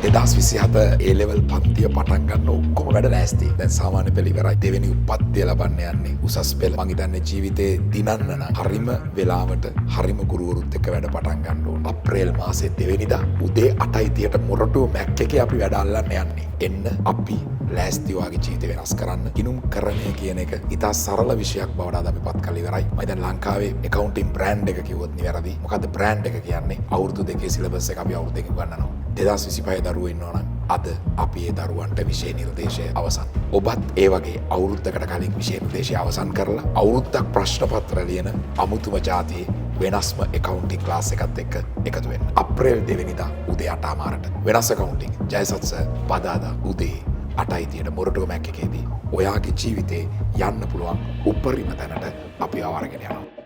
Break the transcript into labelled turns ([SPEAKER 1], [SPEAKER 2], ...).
[SPEAKER 1] 2027 A level පන්තිය පටන් ගන්න ඔක්කොම වැඩ ලෑස්ති. දැන් සාමාන්‍ය පෙළ ඉවරයි. දෙවෙනි උපත්ය ලබන්න යන්නේ උසස් පෙළ. මං හිතන්නේ ජීවිතේ දිනන්න නම් හරිම වෙලාවට හරිම ගුරුවරුත් එක්ක වැඩ පටන් ගන්න ඕන. අප්‍රේල් මාසේ 2 වෙනිදා උදේ 8:30ට මොරටුව මැක් එකේ අපි වැඩ අල්ලන්න යන්නේ. එන්න අපි ලෑස්ති වාගේ ජීවිත වෙනස් කරන්න. ගිනුම් කරණය කියන එක ඉතා සරල විෂයක් බවට අද අපි පත් කරලා ඉවරයි. මම දැන් ලංකාවේ accounting brand එක කිව්වොත් නිවැරදි. මොකද්ද brand එක කියන්නේ? අවුරුදු දෙකේ syllabus එක අපි අවුරුදු දෙකකින් උගන්වනවා. 2025 දරුවෝ ඉන්නවා නම් අද අපි ඒ දරුවන්ට විෂය නිර්දේශය අවසන්. ඔබත් ඒ වගේ අවුරුද්දකට කලින් විෂය නිර්දේශය අවසන් කරලා අවුරුද්දක් ප්‍රශ්න පත්‍ර ලියන අමුතුම જાතියේ වෙනස්ම accounting class එකත් එක්ක එකතු වෙන්න. අප්‍රේල් 2 වෙනිදා උදේ 8:00ට වෙනස් accounting ජයසත් සර් පදාදා උදේ 8:30ට මොරටුව මැක් එකේදී ඔයාගේ ජීවිතේ යන්න පුළුවන් උපරිම තැනට අපි ආවරගෙන යනවා.